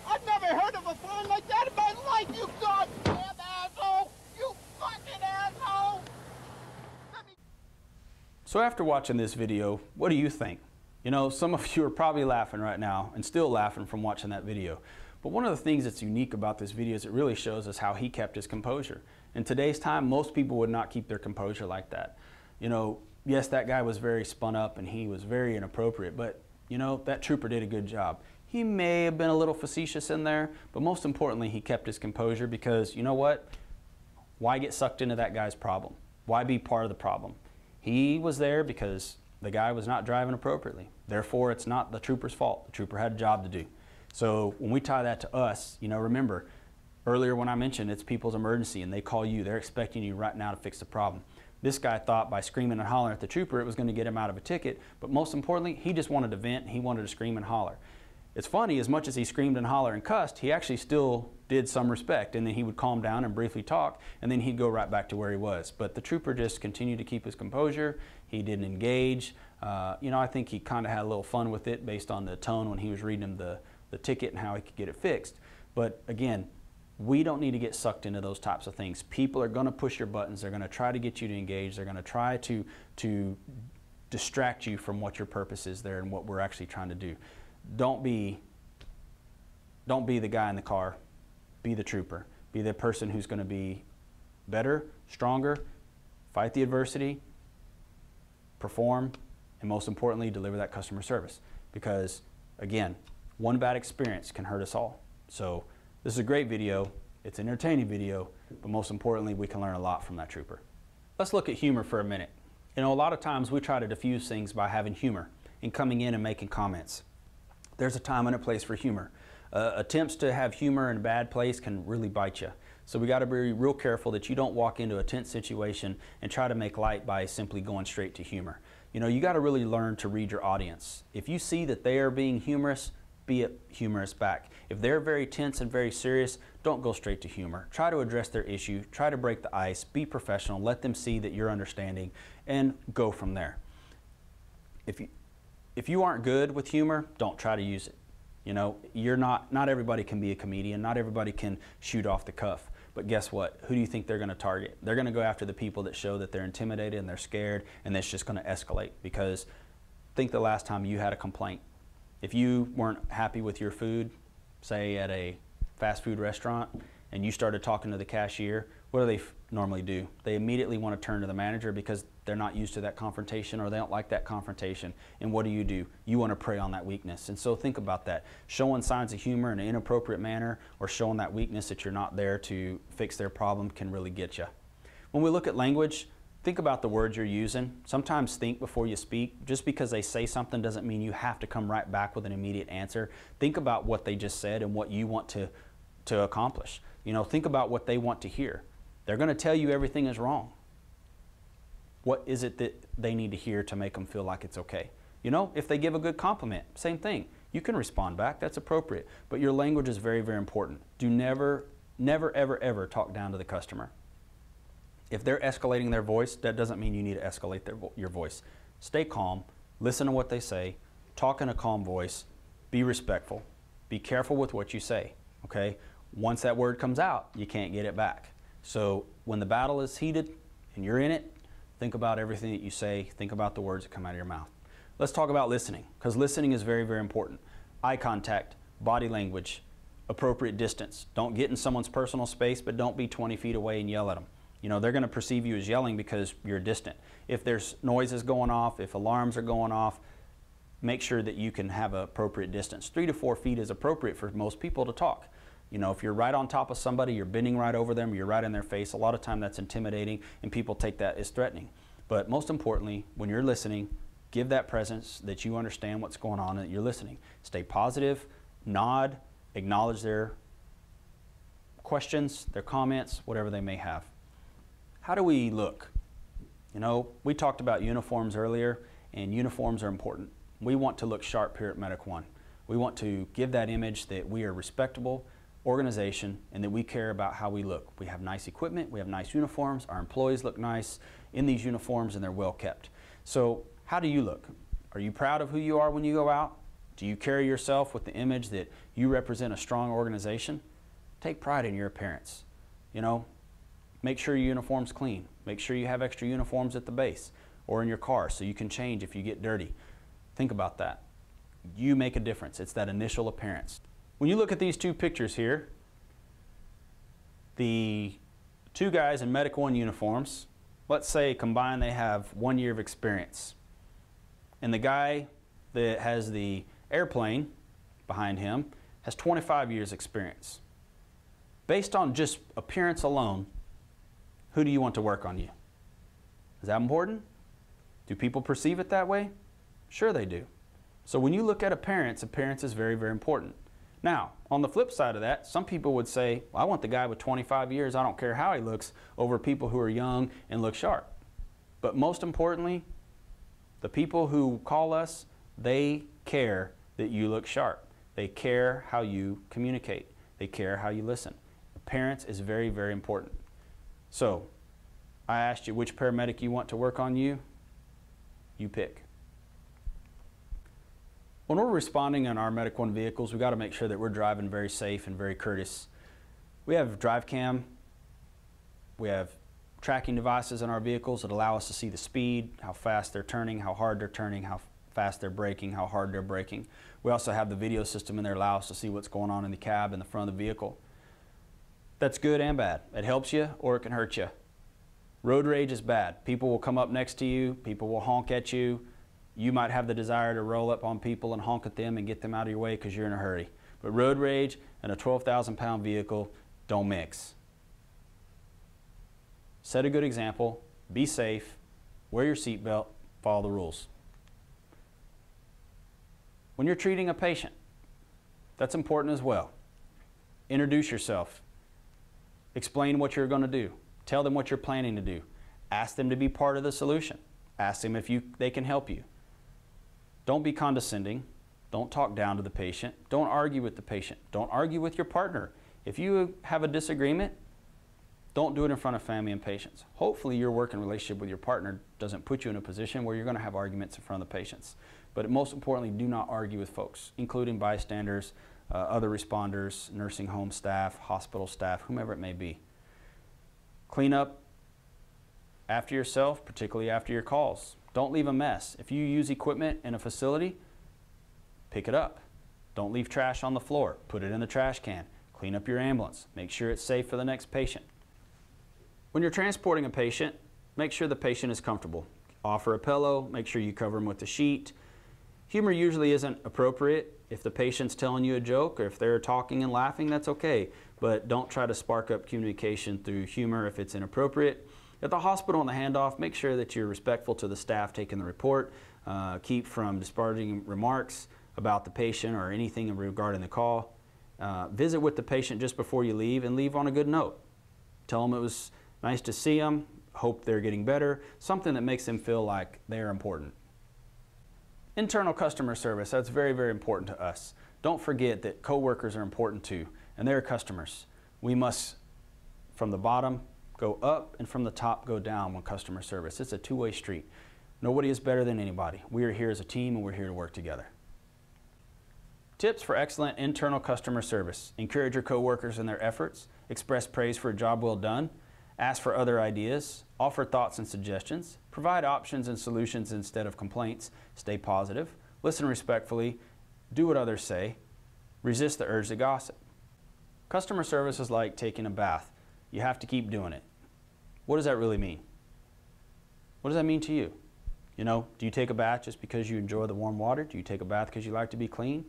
I've never heard of a fine like that in my life, you goddamn asshole! You fucking asshole! So after watching this video, what do you think? You know, some of you are probably laughing right now and still laughing from watching that video. But one of the things that's unique about this video is it really shows us how he kept his composure. In today's time, most people would not keep their composure like that. You know, yes, that guy was very spun up and he was very inappropriate, but you know, that trooper did a good job. He may have been a little facetious in there, but most importantly, he kept his composure because, you know what? Why get sucked into that guy's problem? Why be part of the problem? He was there because the guy was not driving appropriately. Therefore, it's not the trooper's fault. The trooper had a job to do. So when we tie that to us, you know, remember, earlier when I mentioned it's people's emergency and they call you, they're expecting you right now to fix the problem. This guy thought by screaming and hollering at the trooper it was going to get him out of a ticket, but most importantly, he just wanted to vent and he wanted to scream and holler. It's funny, as much as he screamed and hollered and cussed, he actually still did some respect, and then he would calm down and briefly talk, and then he'd go right back to where he was. But the trooper just continued to keep his composure. He didn't engage. You know, I think he kind of had a little fun with it based on the tone when he was reading him the ticket and how he could get it fixed. But again, we don't need to get sucked into those types of things. People are going to push your buttons. They're going to try to get you to engage. They're going to try to distract you from what your purpose is there and what we're actually trying to do. Don't be the guy in the car. Be the trooper. Be the person who's going to be better, stronger, fight the adversity, perform, and most importantly, deliver that customer service. Because, again, one bad experience can hurt us all. So this is a great video. It's an entertaining video, but most importantly, we can learn a lot from that trooper. Let's look at humor for a minute. You know, a lot of times we try to diffuse things by having humor and coming in and making comments. There's a time and a place for humor. Attempts to have humor in a bad place can really bite you. So we got to be real careful that you don't walk into a tense situation and try to make light by simply going straight to humor. You know, you got to really learn to read your audience. If you see that they are being humorous, be humorous back. If they're very tense and very serious, don't go straight to humor. Try to address their issue, try to break the ice, be professional, let them see that you're understanding, and go from there. If you aren't good with humor, don't try to use it. You know, not everybody can be a comedian, not everybody can shoot off the cuff. But guess what? Who do you think they're going to target? They're going to go after the people that show that they're intimidated and they're scared, and that's just going to escalate. Because think the last time you had a complaint. If you weren't happy with your food, say at a fast food restaurant, and you started talking to the cashier, what do they normally do? They immediately want to turn to the manager because they're not used to that confrontation or they don't like that confrontation. And what do? You want to prey on that weakness. And so think about that. Showing signs of humor in an inappropriate manner or showing that weakness that you're not there to fix their problem can really get you. When we look at language, think about the words you're using. Sometimes think before you speak. Just because they say something doesn't mean you have to come right back with an immediate answer. Think about what they just said and what you want to accomplish. You know, think about what they want to hear. They're going to tell you everything is wrong. What is it that they need to hear to make them feel like it's okay? You know, if they give a good compliment, same thing. You can respond back, that's appropriate. But your language is very, very important. Do never, ever, ever talk down to the customer. If they're escalating their voice, that doesn't mean you need to escalate your voice. Stay calm, listen to what they say, talk in a calm voice, be respectful, be careful with what you say, okay? Once that word comes out, you can't get it back. So when the battle is heated and you're in it, think about everything that you say, think about the words that come out of your mouth. Let's talk about listening, because listening is very, very important. Eye contact, body language, appropriate distance. Don't get in someone's personal space, but don't be 20 feet away and yell at them. You know, they're going to perceive you as yelling because you're distant. If there's noises going off, if alarms are going off, make sure that you can have an appropriate distance. 3 to 4 feet is appropriate for most people to talk. You know, if you're right on top of somebody, you're bending right over them, you're right in their face, a lot of time that's intimidating and people take that as threatening. But most importantly, when you're listening, give that presence that you understand what's going on and that you're listening. Stay positive, nod, acknowledge their questions, their comments, whatever they may have. How do we look? You know, we talked about uniforms earlier, and uniforms are important. We want to look sharp here at Medicone. We want to give that image that we are a respectable organization and that we care about how we look. We have nice equipment, we have nice uniforms, our employees look nice in these uniforms and they're well kept. So how do you look? Are you proud of who you are when you go out? Do you carry yourself with the image that you represent a strong organization? Take pride in your appearance. You know, make sure your uniform's clean. Make sure you have extra uniforms at the base or in your car so you can change if you get dirty. Think about that. You make a difference. It's that initial appearance. When you look at these two pictures here, the two guys in Medicone uniforms, let's say combined they have 1 year of experience. And the guy that has the airplane behind him has 25 years experience. Based on just appearance alone, who do you want to work on you? Is that important? Do people perceive it that way? Sure they do. So when you look at appearance, appearance is very, very important. Now, on the flip side of that, some people would say, well, I want the guy with 25 years, I don't care how he looks, over people who are young and look sharp. But most importantly, the people who call us, they care that you look sharp. They care how you communicate. They care how you listen. Appearance is very, very important. So, I asked you which paramedic you want to work on you. You pick. When we're responding in our Medicone vehicles, we've got to make sure that we're driving very safe and very courteous. We have drive cam, we have tracking devices in our vehicles that allow us to see the speed, how fast they're turning, how hard they're turning, how fast they're braking, how hard they're braking. We also have the video system in there that allows us to see what's going on in the cab in the front of the vehicle. That's good and bad. It helps you or it can hurt you. Road rage is bad. People will come up next to you, people will honk at you. You might have the desire to roll up on people and honk at them and get them out of your way because you're in a hurry. But road rage and a 12,000-pound vehicle don't mix. Set a good example, be safe, wear your seatbelt, follow the rules. When you're treating a patient, that's important as well. Introduce yourself. Explain what you're going to do. Tell them what you're planning to do. Ask them to be part of the solution. Ask them if they can help you. Don't be condescending. Don't talk down to the patient. Don't argue with the patient. Don't argue with your partner. If you have a disagreement, don't do it in front of family and patients. Hopefully your working relationship with your partner doesn't put you in a position where you're going to have arguments in front of the patients. But most importantly, do not argue with folks, including bystanders, other responders, nursing home staff, hospital staff, whomever it may be. Clean up after yourself, particularly after your calls. Don't leave a mess. If you use equipment in a facility, pick it up. Don't leave trash on the floor. Put it in the trash can. Clean up your ambulance. Make sure it's safe for the next patient. When you're transporting a patient, make sure the patient is comfortable. Offer a pillow. Make sure you cover them with a sheet. Humor usually isn't appropriate. If the patient's telling you a joke or if they're talking and laughing, that's okay. But don't try to spark up communication through humor if it's inappropriate. At the hospital on the handoff, make sure that you're respectful to the staff taking the report. Keep from disparaging remarks about the patient or anything regarding the call. Visit with the patient just before you leave and leave on a good note. Tell them it was nice to see them, hope they're getting better, something that makes them feel like they're important. Internal customer service, that's very, very important to us. Don't forget that coworkers are important too, and they're customers. We must, from the bottom, go up, and from the top, go down when customer service. It's a two-way street. Nobody is better than anybody. We are here as a team, and we're here to work together. Tips for excellent internal customer service. Encourage your coworkers in their efforts. Express praise for a job well done. Ask for other ideas. Offer thoughts and suggestions. Provide options and solutions instead of complaints. Stay positive. Listen respectfully. Do what others say. Resist the urge to gossip. Customer service is like taking a bath. You have to keep doing it. What does that really mean? What does that mean to you? You know, do you take a bath just because you enjoy the warm water? Do you take a bath because you like to be clean?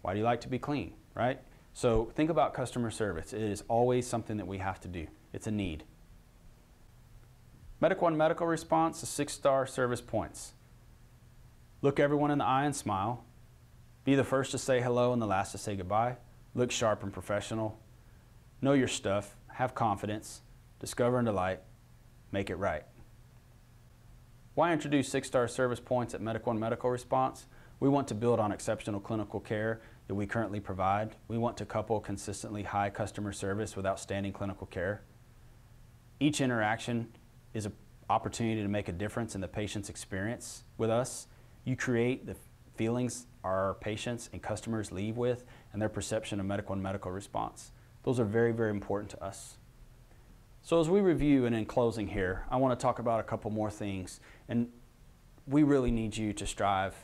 Why do you like to be clean, right? So think about customer service. It is always something that we have to do. It's a need. Medicone Medical Response is 6-star service points. Look everyone in the eye and smile. Be the first to say hello and the last to say goodbye. Look sharp and professional. Know your stuff. Have confidence. Discover and delight. Make it right. Why introduce 6-star service points at Medicone Medical Response? We want to build on exceptional clinical care that we currently provide. We want to couple consistently high customer service with outstanding clinical care. Each interaction is an opportunity to make a difference in the patient's experience with us. You create the feelings our patients and customers leave with and their perception of Medicone Medical Response. Those are very, very important to us. So as we review and in closing here, I want to talk about a couple more things. And we really need you to strive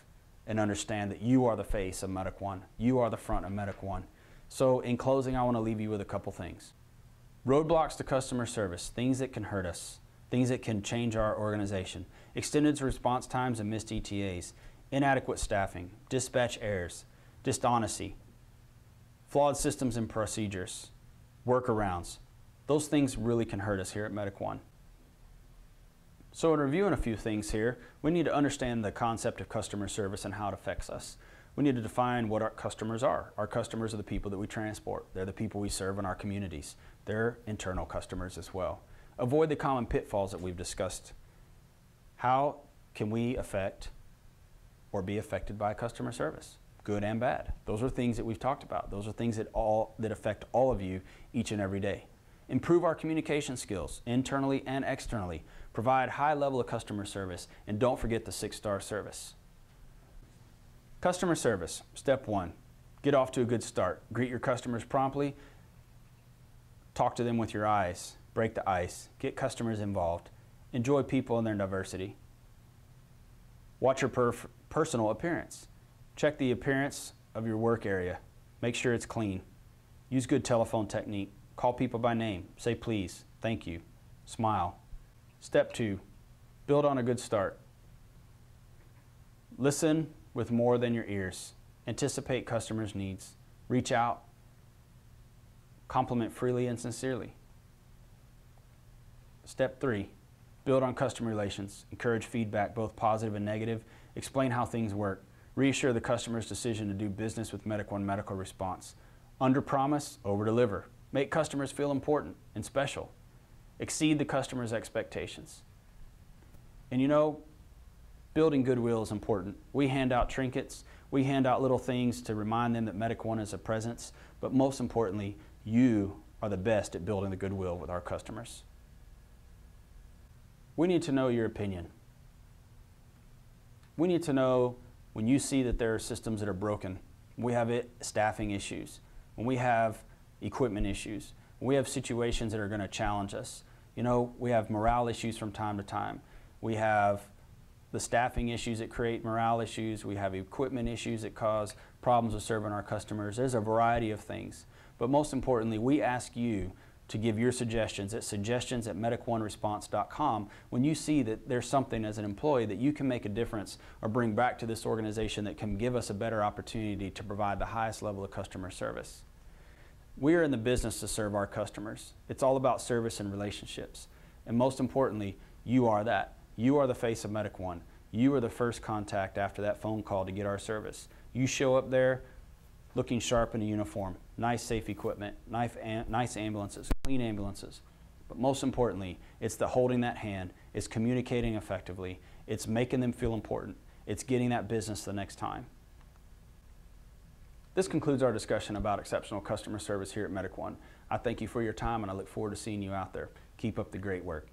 and understand that you are the face of Medicone. You are the front of Medicone. So in closing, I want to leave you with a couple things. Roadblocks to customer service, things that can hurt us, things that can change our organization. Extended response times and missed ETAs, inadequate staffing, dispatch errors, dishonesty, flawed systems and procedures, workarounds. Those things really can hurt us here at Medicone. So in reviewing a few things here, we need to understand the concept of customer service and how it affects us. We need to define what our customers are. Our customers are the people that we transport. They're the people we serve in our communities. They're internal customers as well. Avoid the common pitfalls that we've discussed. How can we affect or be affected by customer service? Good and bad. Those are things that we've talked about. Those are things that affect all of you each and every day. Improve our communication skills, internally and externally. Provide high level of customer service, and don't forget the 6-star service. Customer service, step 1. Get off to a good start. Greet your customers promptly. Talk to them with your eyes. Break the ice. Get customers involved. Enjoy people and their diversity. Watch your personal appearance. Check the appearance of your work area. Make sure it's clean. Use good telephone technique. Call people by name. Say please, thank you, smile. Step 2, build on a good start. Listen with more than your ears. Anticipate customers' needs. Reach out. Compliment freely and sincerely. Step 3, build on customer relations. Encourage feedback, both positive and negative. Explain how things work. Reassure the customer's decision to do business with Medicone Medical Response. Under-promise, over-deliver. Make customers feel important and special. Exceed the customer's expectations. And you know, building goodwill is important. We hand out trinkets. We hand out little things to remind them that Medicone is a presence. But most importantly, you are the best at building the goodwill with our customers. We need to know your opinion. We need to know when you see that there are systems that are broken. We have staffing issues. When we have equipment issues. We have situations that are going to challenge us. You know, we have morale issues from time to time. We have the staffing issues that create morale issues. We have equipment issues that cause problems with serving our customers. There's a variety of things. But most importantly, we ask you to give your suggestions at suggestions@mediconeresponse.com when you see that there's something as an employee that you can make a difference or bring back to this organization that can give us a better opportunity to provide the highest level of customer service. We are in the business to serve our customers. It's all about service and relationships. And most importantly, you are that. You are the face of Medicone. You are the first contact after that phone call to get our service. You show up there looking sharp in a uniform, nice safe equipment, nice ambulances, clean ambulances. But most importantly, it's the holding that hand, it's communicating effectively, it's making them feel important, it's getting that business the next time. This concludes our discussion about exceptional customer service here at Medicone. I thank you for your time and I look forward to seeing you out there. Keep up the great work.